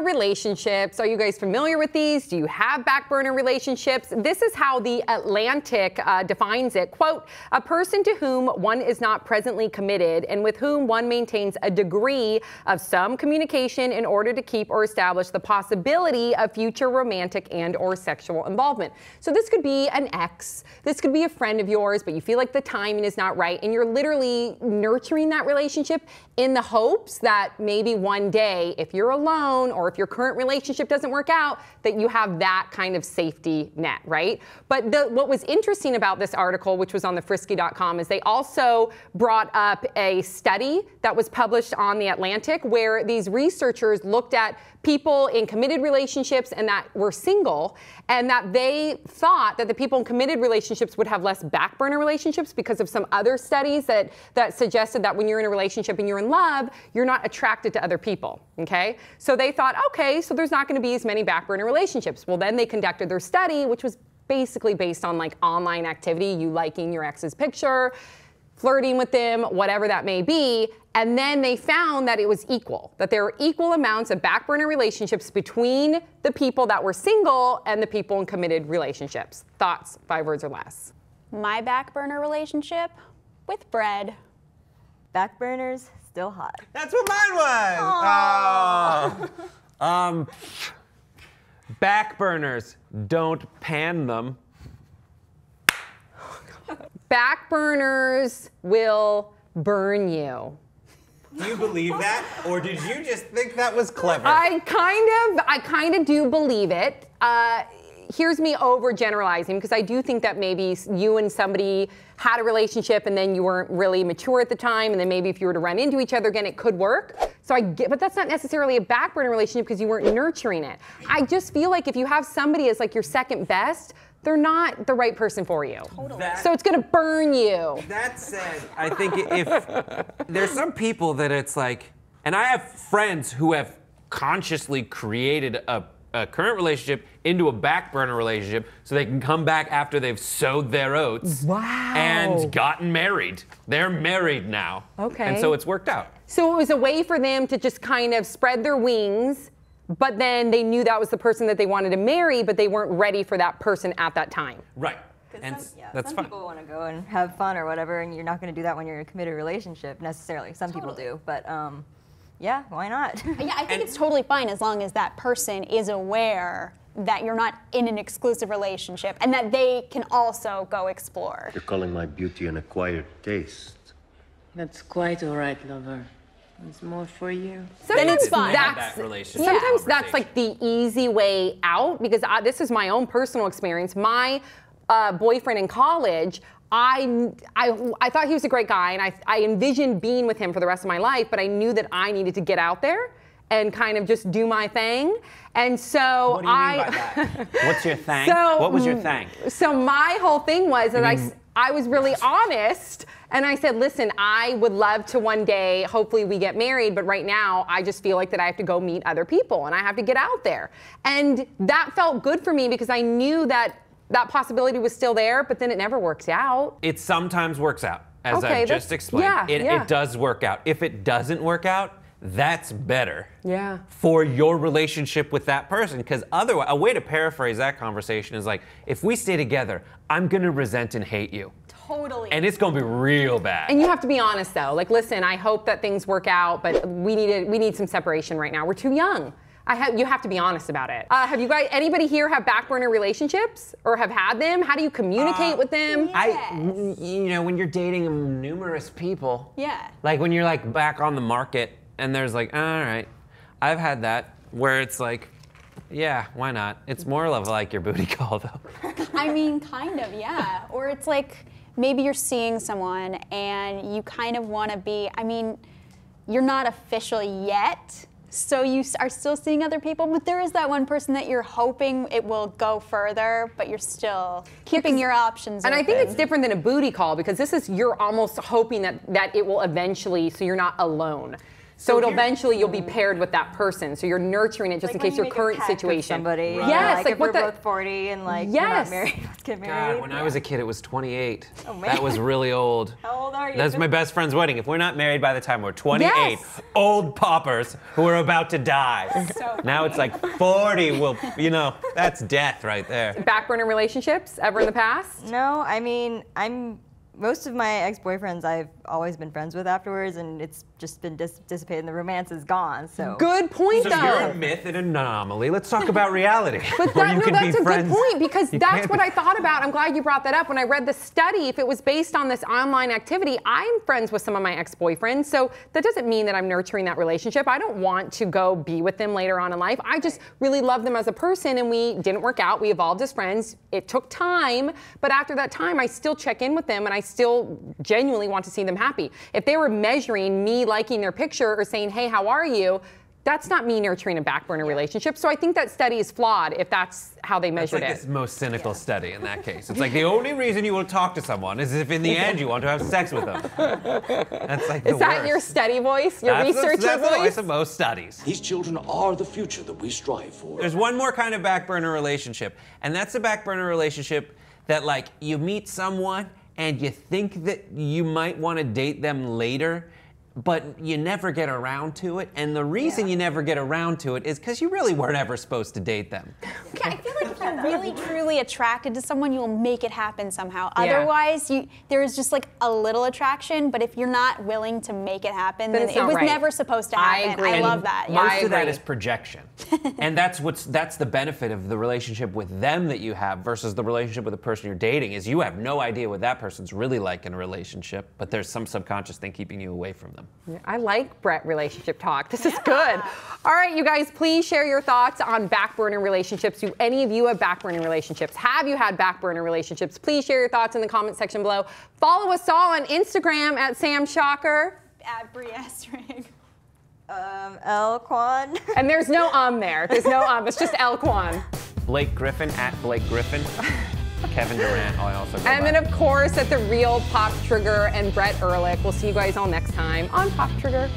backburner relationships. Are you guys familiar with these? Do you have backburner relationships? This is how The Atlantic defines it. Quote, a person to whom one is not presently committed and with whom one maintains a degree of some communication in order to keep or establish the possibility of future romantic and or sexual involvement. So this could be an ex, this could be a friend of yours, but you feel like the timing is not right and you're literally nurturing that relationship in the hopes that maybe one day, if you're alone or if your current relationship doesn't work out, that you have that kind of safety net, right? But what was interesting about this article, which was on thefrisky.com, is they also brought up a study that was published on The Atlantic where these researchers looked at people in committed relationships and that were single, and that they thought that the people in committed relationships would have less backburner relationships because of some other studies that suggested that when you're in a relationship and you're in love, you're not attracted to other people, okay? So they thought, okay, so there's not gonna be as many backburner relationships. Well, then they conducted their study, which was basically based on like online activity, you liking your ex's picture, flirting with them, whatever that may be. And then they found that it was equal, that there were equal amounts of backburner relationships between the people that were single and the people in committed relationships. Thoughts, 5 words or less. My backburner relationship with bread. Backburners, still hot. That's what mine was. Backburners, don't pan them. Backburners will burn you. Do you believe that, or did you just think that was clever? I kind of do believe it. Here's me overgeneralizing, because I do think that maybe you and somebody had a relationship and then you weren't really mature at the time, and then maybe if you were to run into each other again, it could work. So I get, but that's not necessarily a backburner relationship because you weren't nurturing it. I just feel like if you have somebody as like your second best, they're not the right person for you. Totally. So it's gonna burn you. That said, I think if there's some people that it's like, and I have friends who have consciously created a current relationship into a backburner relationship so they can come back after they've sowed their oats. Wow. And gotten married. They're married now. Okay. And so it's worked out. So it was a way for them to just kind of spread their wings, but then they knew that was the person that they wanted to marry, but they weren't ready for that person at that time. Right. And that's some fine. people want to go and have fun or whatever, and you're not going to do that when you're in a committed relationship necessarily. Some people do, but yeah, why not? Yeah, I think it's totally fine as long as that person is aware that you're not in an exclusive relationship and that they can also go explore. You're calling my beauty an acquired taste. That's quite all right, lover. It's more for you. Sometimes it's fine. Sometimes that's like the easy way out, because this is my own personal experience. My boyfriend in college, I thought he was a great guy, and I envisioned being with him for the rest of my life, but I knew that I needed to get out there and kind of just do my thing. And so what do you mean by that? What's your thing? So, what was your thing? So my whole thing was that I was really honest, and I said, listen, I would love to one day, hopefully we get married, but right now I just feel like that I have to go meet other people and I have to get out there. And that felt good for me because I knew that that possibility was still there, but then it never works out. It sometimes works out, as Okay, I've just explained. yeah, It does work out. If it doesn't work out, that's better. Yeah. For your relationship with that person, because otherwise, a way to paraphrase that conversation is like, if we stay together, I'm gonna resent and hate you. Totally. And it's gonna be real bad. And you have to be honest though. Like, listen, I hope that things work out, but we need some separation right now. We're too young. You have to be honest about it. Have you guys, anybody here have backburner relationships or have had them? How do you communicate with them? You know, when you're dating numerous people. Yeah. Like when you're like back on the market and there's like, all right, I've had that where it's like, yeah, why not? It's more of like your booty call though. I mean, kind of, yeah. Or it's like, maybe you're seeing someone and you kind of want to be, I mean, you're not official yet, so you are still seeing other people, but there is that one person that you're hoping it will go further, but you're still keeping your options And open. I think it's different than a booty call because this is, you're almost hoping that it will eventually, so you're not alone. So eventually you'll be paired with that person. So you're nurturing it just Like in case when your you make a current pact with situation. somebody. Right. Yes, like like if what we're the- both 40 and like we're Yes. not married, let's get married. God, when I was a kid, it was 28. Oh, man. That was really old. How old are you? That's my best friend's wedding. If we're not married by the time we're 28, Yes. old paupers who are about to die. So Now it's like 40 will, that's death right there. Backburner relationships ever in the past? No, I mean, most of my ex-boyfriends I've always been friends with afterwards, and it's just been dissipated, and the romance is gone. So Good point, So though. you're a myth and an anomaly. Let's talk about reality. But where that, you no, can that's be a friends. good point because You that's can't what be- I thought about. I'm glad you brought that up. When I read the study, if it was based on this online activity, I'm friends with some of my ex-boyfriends, so that doesn't mean that I'm nurturing that relationship. I don't want to go be with them later on in life. I just really love them as a person, and we didn't work out. We evolved as friends. It took time, but after that time, I still check in with them, and I still genuinely want to see them happy. If they were measuring me liking their picture or saying, hey, how are you? That's not me nurturing a backburner relationship. So I think that study is flawed if that's how they It's measured like it. the most cynical study in that case. It's like the only reason you will talk to someone is if in the end you want to have sex with them. That's like the Is that worst. your study voice? Your That's researcher the voice voice? of most studies. These children are the future that we strive for. There's one more kind of backburner relationship, and that's the backburner relationship that like you meet someone and you think that you might want to date them later, but you never get around to it. And the reason you never get around to it is because you really weren't ever supposed to date them. Okay, I feel like if you're really truly attracted to someone, you'll make it happen somehow. Yeah. Otherwise, there's just like a little attraction, but if you're not willing to make it happen, Then then it's it not was right. never supposed to I happen. agree. I And love that. I Most of that agree. is projection. And that's the benefit of the relationship with them that you have versus the relationship with the person you're dating is you have no idea what that person's really like in a relationship, but there's some subconscious thing keeping you away from them. I like Brett relationship talk. This is good. All right, you guys, please share your thoughts on backburner relationships. Do any of you have backburner relationships? Have you had backburner relationships? Please share your thoughts in the comment section below. Follow us all on Instagram at Sam Shocker. At Brie Estrig. Elquan. And there's no there. There's no it's just Elquan. Blake Griffin at Blake Griffin. Kevin Durant, I also go And by. then, of course, at the real Pop Trigger and Brett Ehrlich. We'll see you guys all next time on Pop Trigger.